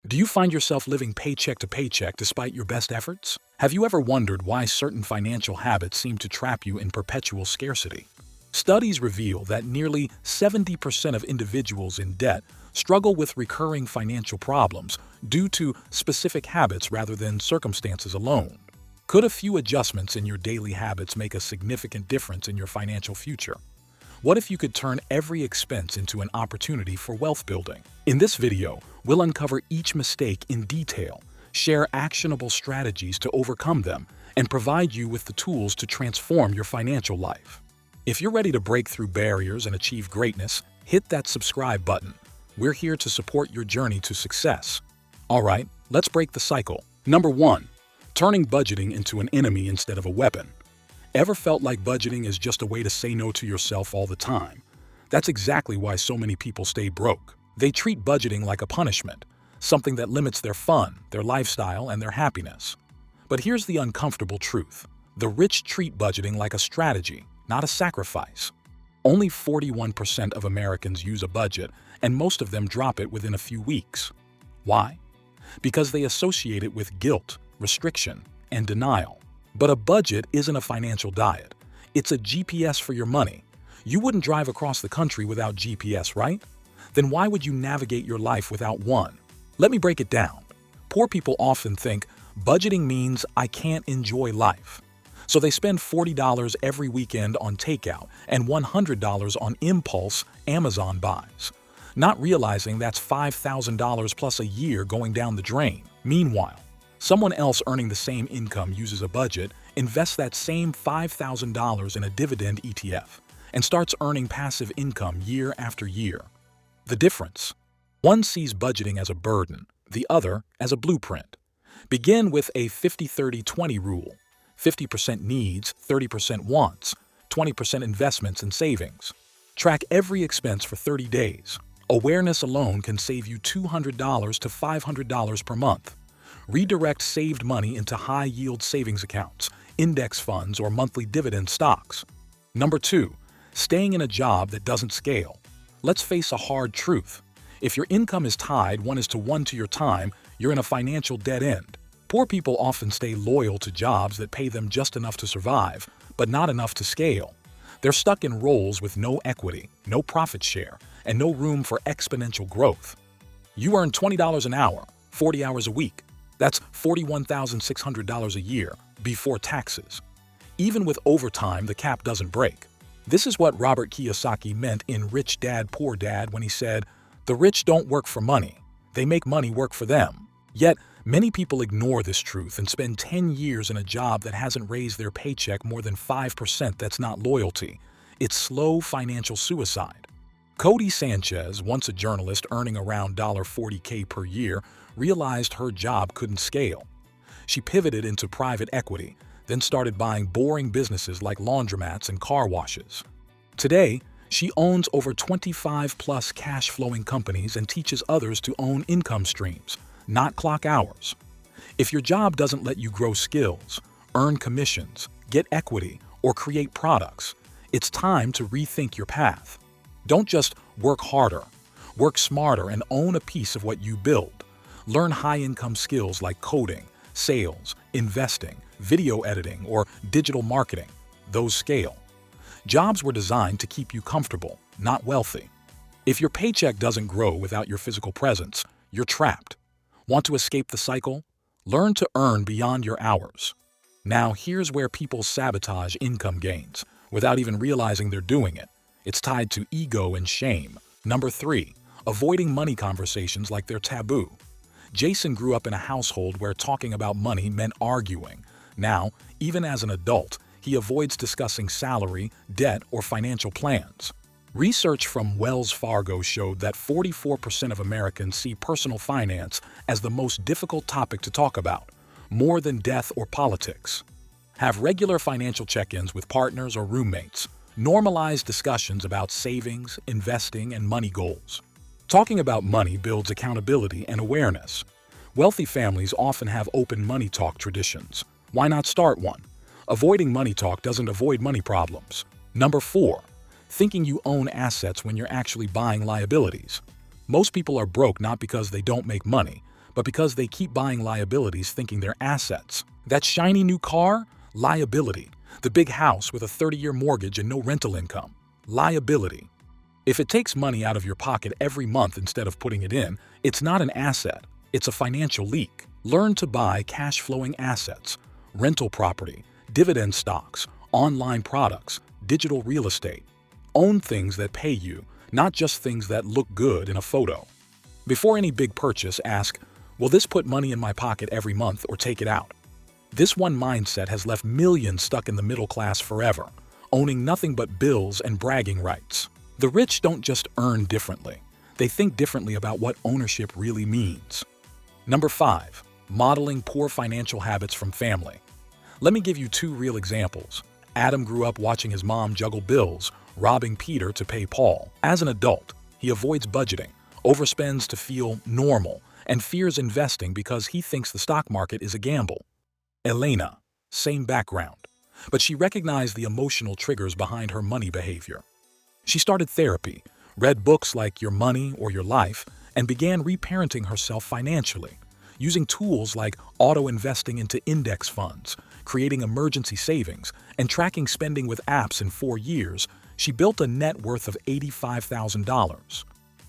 Do you find yourself living paycheck to paycheck despite your best efforts? Have you ever wondered why certain financial habits seem to trap you in perpetual scarcity? Studies reveal that nearly 70% of individuals in debt struggle with recurring financial problems due to specific habits rather than circumstances alone. Could a few adjustments in your daily habits make a significant difference in your financial future? What if you could turn every expense into an opportunity for wealth building? In this video, we'll uncover each mistake in detail, share actionable strategies to overcome them, and provide you with the tools to transform your financial life. If you're ready to break through barriers and achieve greatness, hit that subscribe button. We're here to support your journey to success. All right, let's break the cycle. Number 1. Turning budgeting into an enemy instead of a weapon. Ever felt like budgeting is just a way to say no to yourself all the time? That's exactly why so many people stay broke. They treat budgeting like a punishment, something that limits their fun, their lifestyle, and their happiness. But here's the uncomfortable truth. The rich treat budgeting like a strategy, not a sacrifice. Only 41% of Americans use a budget, and most of them drop it within a few weeks. Why? Because they associate it with guilt, restriction, and denial. But a budget isn't a financial diet. It's a GPS for your money. You wouldn't drive across the country without GPS, right? Then why would you navigate your life without one? Let me break it down. Poor people often think budgeting means I can't enjoy life. So they spend $40 every weekend on takeout and $100 on impulse Amazon buys, not realizing that's $5,000 plus a year going down the drain. Meanwhile, someone else earning the same income uses a budget, invests that same $5,000 in a dividend ETF, and starts earning passive income year after year. The difference? One sees budgeting as a burden, the other as a blueprint. Begin with a 50-30-20 rule. 50% needs, 30% wants, 20% investments and savings. Track every expense for 30 days. Awareness alone can save you $200 to $500 per month. Redirect saved money into high-yield savings accounts, index funds, or monthly dividend stocks. Number 2, staying in a job that doesn't scale. Let's face a hard truth. If your income is tied 1:1 to your time, you're in a financial dead end. Poor people often stay loyal to jobs that pay them just enough to survive, but not enough to scale. They're stuck in roles with no equity, no profit share, and no room for exponential growth. You earn $20 an hour, 40 hours a week. That's $41,600 a year, before taxes. Even with overtime, the cap doesn't break. This is what Robert Kiyosaki meant in Rich Dad, Poor Dad when he said, "The rich don't work for money. They make money work for them." Yet, many people ignore this truth and spend 10 years in a job that hasn't raised their paycheck more than 5%. That's not loyalty. It's slow financial suicide. Cody Sanchez, once a journalist earning around $40K per year, realized her job couldn't scale. She pivoted into private equity, then started buying boring businesses like laundromats and car washes. Today, she owns over 25+ cash-flowing companies and teaches others to own income streams, not clock hours. If your job doesn't let you grow skills, earn commissions, get equity, or create products, it's time to rethink your path. Don't just work harder. Work smarter and own a piece of what you build. Learn high-income skills like coding, sales, investing, video editing, or digital marketing. Those scale. Jobs were designed to keep you comfortable, not wealthy. If your paycheck doesn't grow without your physical presence, you're trapped. Want to escape the cycle? Learn to earn beyond your hours. Now, here's where people sabotage income gains without even realizing they're doing it. It's tied to ego and shame. Number 3, avoiding money conversations like they're taboo. Jason grew up in a household where talking about money meant arguing. Now, even as an adult, he avoids discussing salary, debt, or financial plans. Research from Wells Fargo showed that 44% of Americans see personal finance as the most difficult topic to talk about, more than death or politics. Have regular financial check-ins with partners or roommates. Normalize discussions about savings, investing, and money goals. Talking about money builds accountability and awareness. Wealthy families often have open money talk traditions. Why not start one? Avoiding money talk doesn't avoid money problems. Number 4, thinking you own assets when you're actually buying liabilities. Most people are broke not because they don't make money, but because they keep buying liabilities thinking they're assets. That shiny new car? Liability. The big house with a 30-year mortgage and no rental income? Liability. If it takes money out of your pocket every month instead of putting it in, it's not an asset, it's a financial leak. Learn to buy cash-flowing assets, rental property, dividend stocks, online products, digital real estate. Own things that pay you, not just things that look good in a photo. Before any big purchase, ask, will this put money in my pocket every month or take it out? This one mindset has left millions stuck in the middle class forever, owning nothing but bills and bragging rights. The rich don't just earn differently. They think differently about what ownership really means. Number 5. Modeling poor financial habits from family. Let me give you 2 real examples. Adam grew up watching his mom juggle bills, robbing Peter to pay Paul. As an adult, he avoids budgeting, overspends to feel normal, and fears investing because he thinks the stock market is a gamble. Elena, same background, but she recognized the emotional triggers behind her money behavior. She started therapy, read books like Your Money or Your Life, and began reparenting herself financially, using tools like auto-investing into index funds, creating emergency savings, and tracking spending with apps. In 4 years, she built a net worth of $85,000.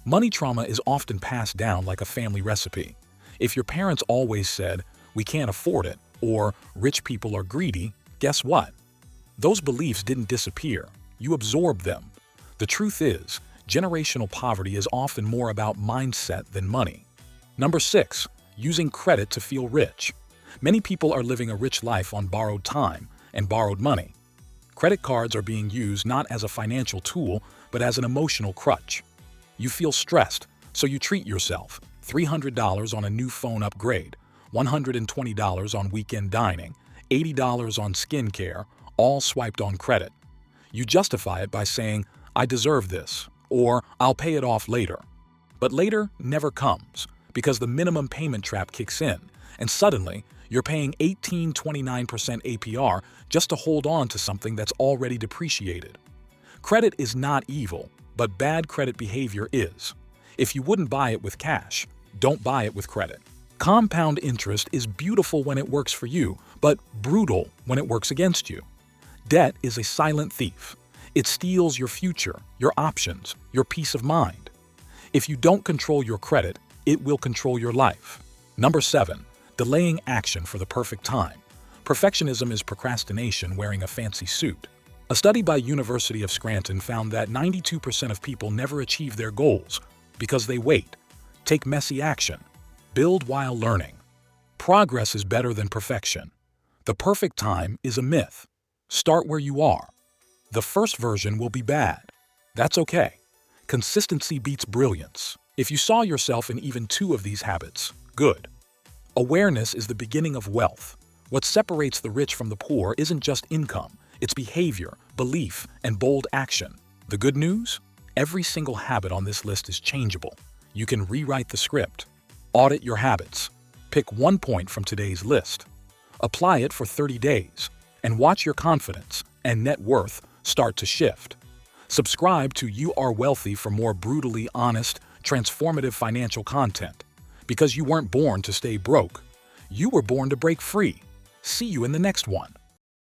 Money trauma is often passed down like a family recipe. If your parents always said, "We can't afford it," or "rich people are greedy," guess what? Those beliefs didn't disappear. You absorbed them. The truth is, generational poverty is often more about mindset than money. Number 6. Using credit to feel rich. Many people are living a rich life on borrowed time and borrowed money. Credit cards are being used not as a financial tool, but as an emotional crutch. You feel stressed, so you treat yourself. $300 on a new phone upgrade, $120 on weekend dining, $80 on skincare, all swiped on credit. You justify it by saying, "I deserve this," or "I'll pay it off later." But later never comes, because the minimum payment trap kicks in, and suddenly you're paying 18-29% APR just to hold on to something that's already depreciated. Credit is not evil, but bad credit behavior is. If you wouldn't buy it with cash, don't buy it with credit. Compound interest is beautiful when it works for you, but brutal when it works against you. Debt is a silent thief. It steals your future, your options, your peace of mind. If you don't control your credit, it will control your life. Number 7. Delaying action for the perfect time. Perfectionism is procrastination wearing a fancy suit. A study by University of Scranton found that 92% of people never achieve their goals because they wait. Take messy action. Build while learning. Progress is better than perfection. The perfect time is a myth. Start where you are. The first version will be bad. That's okay. Consistency beats brilliance. If you saw yourself in even 2 of these habits, good. Awareness is the beginning of wealth. What separates the rich from the poor isn't just income, it's behavior, belief, and bold action. The good news? Every single habit on this list is changeable. You can rewrite the script. Audit your habits. Pick 1 point from today's list. Apply it for 30 days, and watch your confidence and net worth start to shift. Subscribe to You Are Wealthy for more brutally honest, transformative financial content. Because you weren't born to stay broke. You were born to break free. See you in the next one.